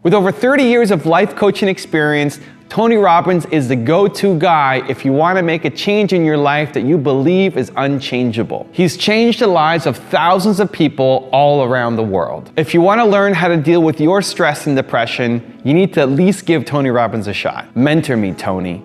With over 30 years of life coaching experience, Tony Robbins is the go-to guy if you want to make a change in your life that you believe is unchangeable. He's changed the lives of thousands of people all around the world. If you want to learn how to deal with your stress and depression, you need to at least give Tony Robbins a shot. Mentor me, Tony.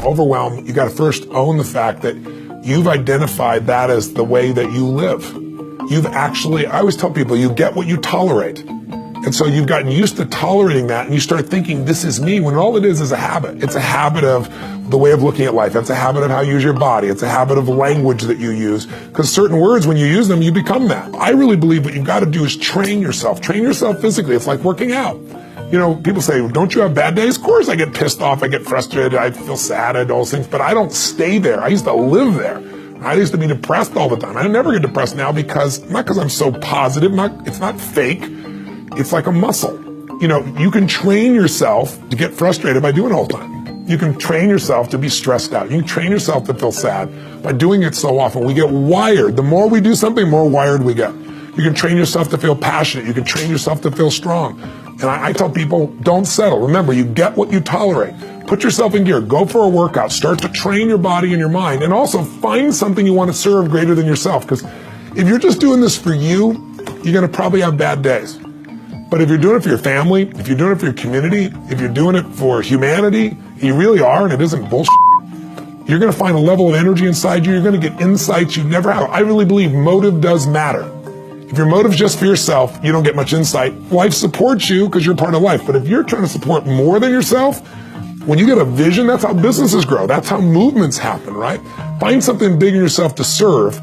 Overwhelm, you got to first own the fact that you've identified that as the way that you live. I always tell people, you get what you tolerate. And so you've gotten used to tolerating that, and you start thinking, this is me, when all it is a habit. It's a habit of the way of looking at life. It's a habit of how you use your body. It's a habit of language that you use. Because certain words, when you use them, you become that. I really believe what you've got to do is train yourself. Train yourself physically. It's like working out. You know, people say, don't you have bad days? Of course I get pissed off, I get frustrated, I feel sad, I do all those things, but I don't stay there. I used to live there. I used to be depressed all the time. I never get depressed now because, not because I'm so positive, it's not fake. It's like a muscle. You know, you can train yourself to get frustrated by doing it all the time. You can train yourself to be stressed out. You can train yourself to feel sad by doing it so often. We get wired. The more we do something, the more wired we get. You can train yourself to feel passionate. You can train yourself to feel strong. And I tell people, don't settle. Remember, you get what you tolerate. Put yourself in gear. Go for a workout. Start to train your body and your mind. And also find something you want to serve greater than yourself. Because if you're just doing this for you, you're going to probably have bad days. But if you're doing it for your family, if you're doing it for your community, if you're doing it for humanity, you really are, and it isn't bullshit, you're going to find a level of energy inside you. You're going to get insights you never have. I really believe motive does matter. If your motive's just for yourself, you don't get much insight. Life supports you because you're part of life. But if you're trying to support more than yourself, when you get a vision, that's how businesses grow. That's how movements happen, right? Find something big in yourself to serve.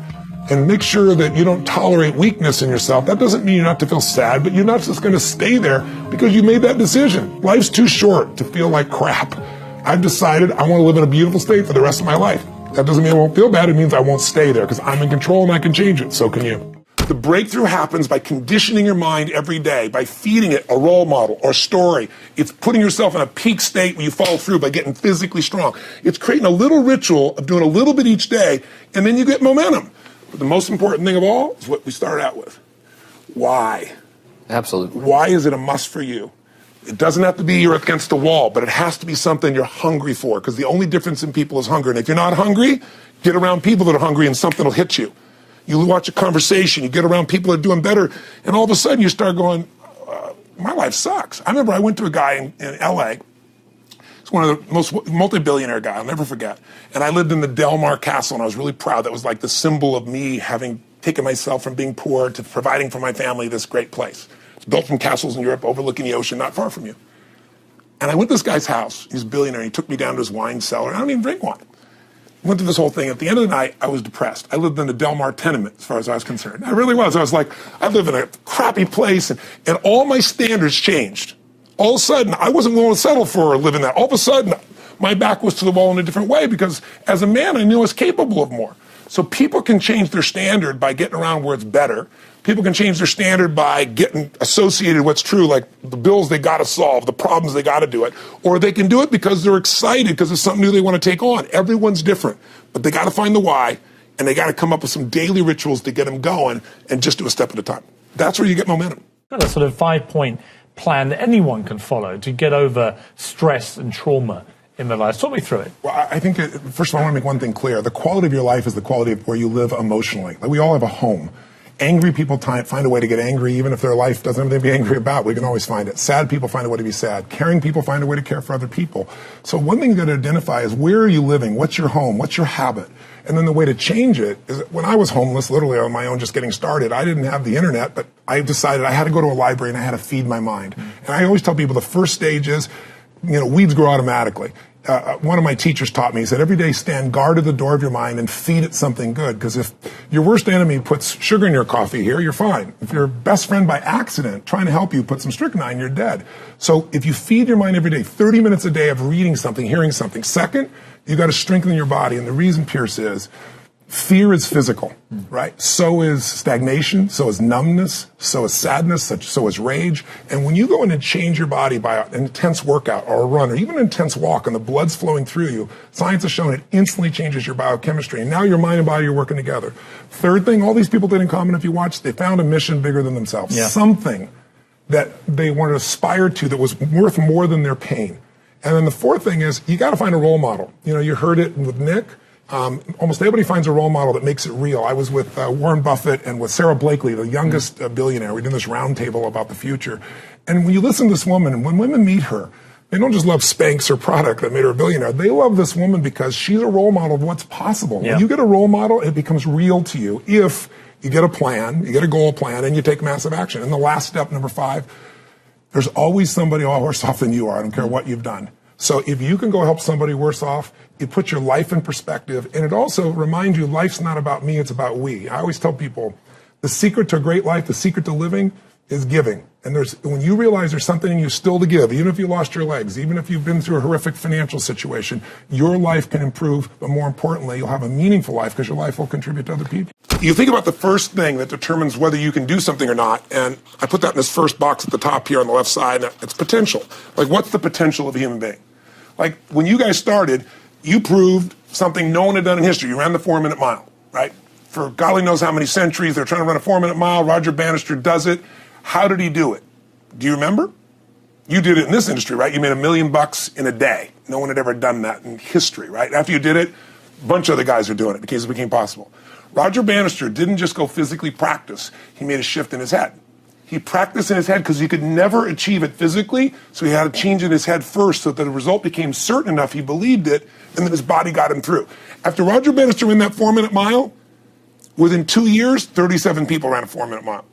And make sure that you don't tolerate weakness in yourself. That doesn't mean you're not to feel sad, but you're not just going to stay there because you made that decision. Life's too short to feel like crap. I've decided I want to live in a beautiful state for the rest of my life. That doesn't mean I won't feel bad. It means I won't stay there because I'm in control and I can change it. So can you. The breakthrough happens by conditioning your mind every day, by feeding it a role model or story. It's putting yourself in a peak state where you follow through by getting physically strong. It's creating a little ritual of doing a little bit each day, and then you get momentum. But the most important thing of all is what we started out with. Why? Absolutely. Why is it a must for you? It doesn't have to be you're against the wall, but it has to be something you're hungry for, because the only difference in people is hunger. And if you're not hungry, get around people that are hungry and something will hit you. You watch a conversation, you get around people that are doing better, and all of a sudden you start going, my life sucks. I remember I went to a guy in LA. One of the most multi-billionaire guy, I'll never forget. And I lived in the Del Mar Castle, and I was really proud. That was like the symbol of me having taken myself from being poor to providing for my family this great place. It's built from castles in Europe overlooking the ocean, not far from you. And I went to this guy's house. He's a billionaire. He took me down to his wine cellar. I don't even drink wine. Went through this whole thing. At the end of the night, I was depressed. I lived in the Del Mar tenement, as far as I was concerned. I really was. I was like, I live in a crappy place, and all my standards changed. All of a sudden, I wasn't willing to settle for living that. All of a sudden, my back was to the wall in a different way because as a man, I knew I was capable of more. So people can change their standard by getting around where it's better. People can change their standard by getting associated with what's true, like the bills they got to solve, the problems they got to do it. Or they can do it because they're excited because it's something new they want to take on. Everyone's different, but they got to find the why, and they got to come up with some daily rituals to get them going and just do a step at a time. That's where you get momentum. Got a sort of 5-point plan that anyone can follow to get over stress and trauma in their lives. Talk me through it. Well, I think, first of all, I want to make one thing clear. The quality of your life is the quality of where you live emotionally. Like, we all have a home. Angry people find a way to get angry, even if their life doesn't have anything to be angry about. We can always find it. Sad people find a way to be sad. Caring people find a way to care for other people. So one thing you got to identify is, where are you living? What's your home? What's your habit? And then the way to change it is, when I was homeless, literally on my own, just getting started, I didn't have the internet, but I decided I had to go to a library and I had to feed my mind. And I always tell people the first stage is, weeds grow automatically. One of my teachers taught me, he said, every day stand guard at the door of your mind and feed it something good. Because if your worst enemy puts sugar in your coffee here, you're fine. If your best friend by accident trying to help you put some strychnine, you're dead. So if you feed your mind every day, 30 minutes a day of reading something, hearing something. Second, you got to strengthen your body. And the reason, Pierce, is Fear is physical, right? So is stagnation, so is numbness, so is sadness, so is rage. And when you go in and change your body by an intense workout or a run or even an intense walk and the blood's flowing through you, science has shown it instantly changes your biochemistry. And now your mind and body are working together. Third thing, all these people did in common, if you watch, they found a mission bigger than themselves. Yeah. Something that they wanted to aspire to that was worth more than their pain. And then the fourth thing is you got to find a role model. You know, you heard it with Nick. Almost everybody finds a role model that makes it real. I was with Warren Buffett and with Sarah Blakely, the youngest billionaire. We did this round table about the future. And when you listen to this woman, and when women meet her, they don't just love Spanx, her product that made her a billionaire. They love this woman because she's a role model of what's possible. Yeah. When you get a role model, it becomes real to you if you get a plan, you get a goal plan, and you take massive action. And the last step, number 5, there's always somebody worse off than you are. I don't care what you've done. So if you can go help somebody worse off, it puts your life in perspective. And it also reminds you life's not about me, it's about we. I always tell people the secret to a great life, the secret to living is giving. And when you realize there's something in you still to give, even if you lost your legs, even if you've been through a horrific financial situation, your life can improve. But more importantly, you'll have a meaningful life because your life will contribute to other people. You think about the first thing that determines whether you can do something or not. And I put that in this first box at the top here on the left side. It's potential. Like, what's the potential of a human being? Like, when you guys started, you proved something no one had done in history. You ran the 4-minute mile, right? For golly knows how many centuries, they're trying to run a 4-minute mile. Roger Bannister does it. How did he do it? Do you remember? You did it in this industry, right? You made $1 million in a day. No one had ever done that in history, right? After you did it, a bunch of other guys are doing it because it became possible. Roger Bannister didn't just go physically practice. He made a shift in his head. He practiced in his head because he could never achieve it physically, so he had to change in his head first so that the result became certain enough he believed it, and then his body got him through. After Roger Bannister ran that 4-minute mile, within 2 years, 37 people ran a 4-minute mile.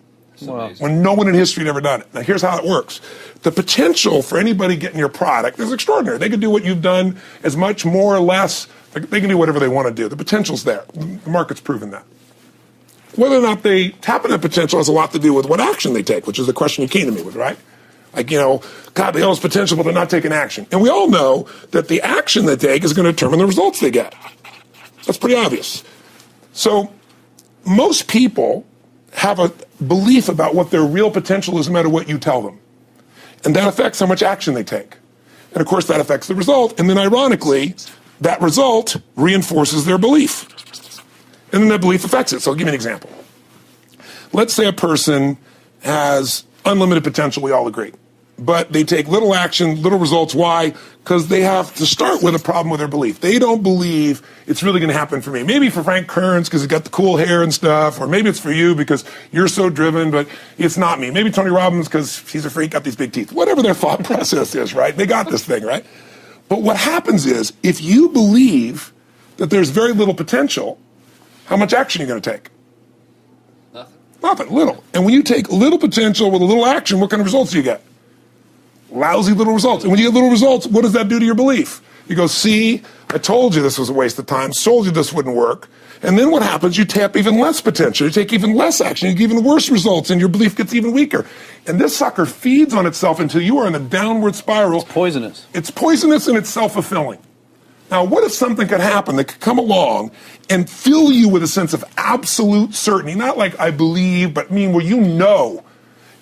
Wow. When no one in history had ever done it. Now, here's how it works. The potential for anybody getting your product is extraordinary. They could do what you've done as much, more or less. They can do whatever they want to do. The potential's there. The market's proven that. Whether or not they tap into that potential has a lot to do with what action they take, which is the question you came to me with, right? Like, you know, God, they all have potential, but they're not taking action. And we all know that the action they take is going to determine the results they get. That's pretty obvious. So most people have a belief about what their real potential is no matter what you tell them. And that affects how much action they take. And of course, that affects the result. And then ironically, that result reinforces their belief. And then that belief affects it. So I'll give you an example. Let's say a person has unlimited potential, we all agree. But they take little action, little results. Why? Because they have to start with a problem with their belief. They don't believe it's really going to happen for me. Maybe for Frank Kearns because he's got the cool hair and stuff, or maybe it's for you because you're so driven, but it's not me. Maybe Tony Robbins because he's a freak, got these big teeth. Whatever their thought process is, right? They got this thing, right? But what happens is if you believe that there's very little potential, how much action are you going to take? Nothing, little. And when you take little potential with a little action, what kind of results do you get? Lousy little results. And when you get little results, what does that do to your belief? You go, see, I told you this was a waste of time, told you this wouldn't work. And then what happens? You tap even less potential. You take even less action. You get even worse results, and your belief gets even weaker. And this sucker feeds on itself until you are in a downward spiral. It's poisonous. It's poisonous and it's self-fulfilling. Now, what if something could happen that could come along and fill you with a sense of absolute certainty? Not like I believe, but where you know.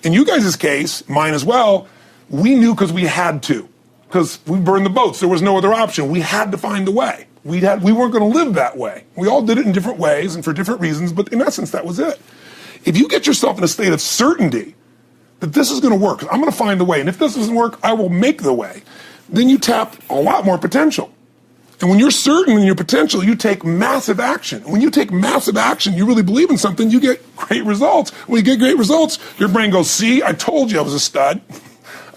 In you guys' case, mine as well, we knew because we had to. Because we burned the boats. There was no other option. We had to find a way. We weren't going to live that way. We all did it in different ways and for different reasons, but in essence, that was it. If you get yourself in a state of certainty that this is going to work, I'm going to find the way, and if this doesn't work, I will make the way, then you tap a lot more potential. And when you're certain in your potential, you take massive action. When you take massive action, you really believe in something, you get great results. When you get great results, your brain goes, see, I told you I was a stud.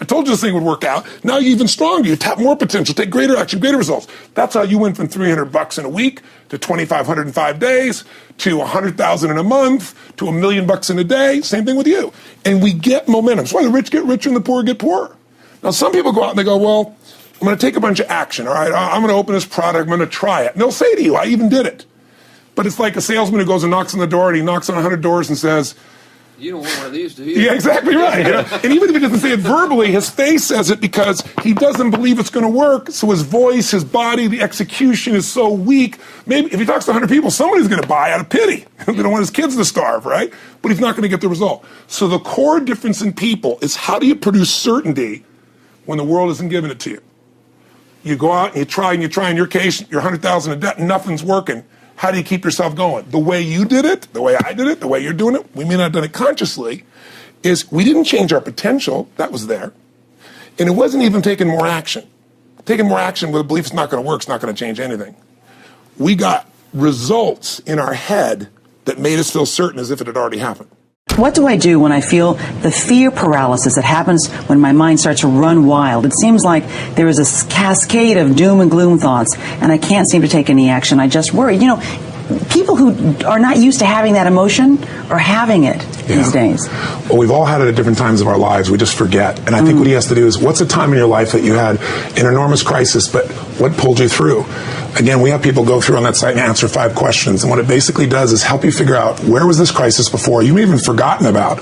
I told you this thing would work out. Now you're even stronger. You tap more potential, take greater action, greater results. That's how you went from $300 in a week to $2,500 in 5 days to $100,000 in a month to $1 million in a day. Same thing with you. And we get momentum. That's why the rich get richer and the poor get poorer. Now some people go out and they go, well, I'm going to take a bunch of action. All right, I'm going to open this product. I'm going to try it. And they'll say to you, I even did it. But it's like a salesman who goes and knocks on the door, and he knocks on 100 doors and says, You don't want one of these, do you? Yeah, exactly right. You know? And even if he doesn't say it verbally, his face says it because he doesn't believe it's going to work. So his voice, his body, the execution is so weak. Maybe if he talks to 100 people, somebody's going to buy out of pity. They don't want his kids to starve, right? But he's not going to get the result. So the core difference in people is how do you produce certainty when the world isn't giving it to you? You go out and you try. In your case, you're 100,000 in debt, nothing's working. How do you keep yourself going? The way you did it, the way I did it, the way you're doing it, we may not have done it consciously, is we didn't change our potential. That was there. And it wasn't even taking more action. Taking more action with a belief it's not going to work, it's not going to change anything. We got results in our head that made us feel certain as if it had already happened. What do I do when I feel the fear paralysis that happens when my mind starts to run wild? It seems like there is a cascade of doom and gloom thoughts, and I can't seem to take any action. I just worry. You know, people who are not used to having that emotion are having it these days. Well, we've all had it at different times of our lives. We just forget. And I think what he has to do is, what's a time in your life that you had an enormous crisis, but what pulled you through? Again, we have people go through on that site and answer 5 questions. And what it basically does is help you figure out, where was this crisis before? You may have even forgotten about.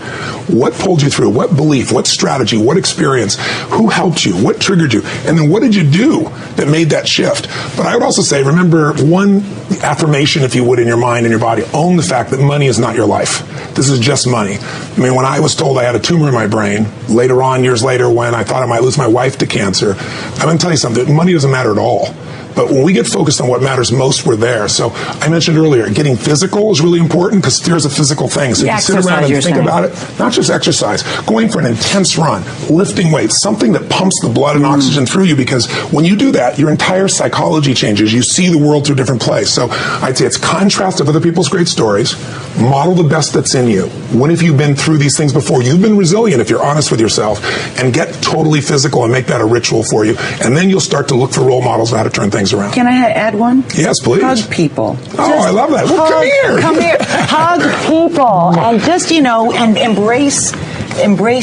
What pulled you through? What belief? What strategy? What experience? Who helped you? What triggered you? And then what did you do that made that shift? But I would also say, remember one affirmation, if you would, in your mind and your body. Own the fact that money is not your life. This is just money. I mean, when I was told I had a tumor in my brain, later on, years later, when I thought I might lose my wife to cancer, I'm going to tell you something. Money doesn't matter at all. But when we get focused on what matters most, we're there. So I mentioned earlier, getting physical is really important because fear is a physical thing. So if you sit around and think about it, not just exercise, going for an intense run, lifting weights, something that pumps the blood and oxygen through you, because when you do that, your entire psychology changes. You see the world through a different place. So I'd say it's contrast of other people's great stories, model the best that's in you. When have you been through these things before? You've been resilient if you're honest with yourself, and get totally physical and make that a ritual for you. And then you'll start to look for role models of how to turn things around. Can I add one? Yes, please. Hug people. Oh, I love that. Well, come here. Come here. Hug people. And just, you know, and embrace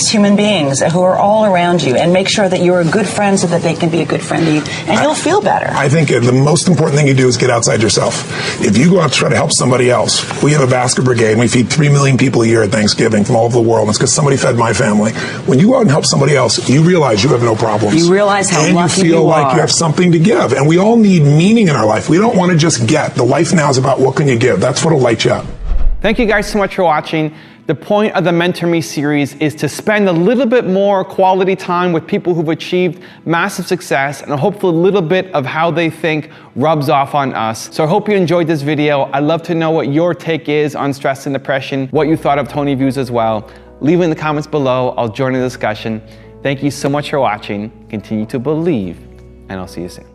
human beings who are all around you, and make sure that you're a good friend so that they can be a good friend to you, and you'll feel better. I think the most important thing you do is get outside yourself. If you go out to try to help somebody else, we have a basket brigade, and we feed 3 million people a year at Thanksgiving from all over the world. It's because somebody fed my family. When you go out and help somebody else, you realize you have no problems. You realize how lucky you are. And you feel like you have something to give. And we all need meaning in our life. We don't want to just get. The life now is about what can you give. That's what'll light you up. Thank you guys so much for watching. The point of the Mentor Me series is to spend a little bit more quality time with people who've achieved massive success, and hopefully a little bit of how they think rubs off on us. So I hope you enjoyed this video. I'd love to know what your take is on stress and depression, what you thought of Tony Views as well. Leave it in the comments below. I'll join the discussion. Thank you so much for watching. Continue to believe, and I'll see you soon.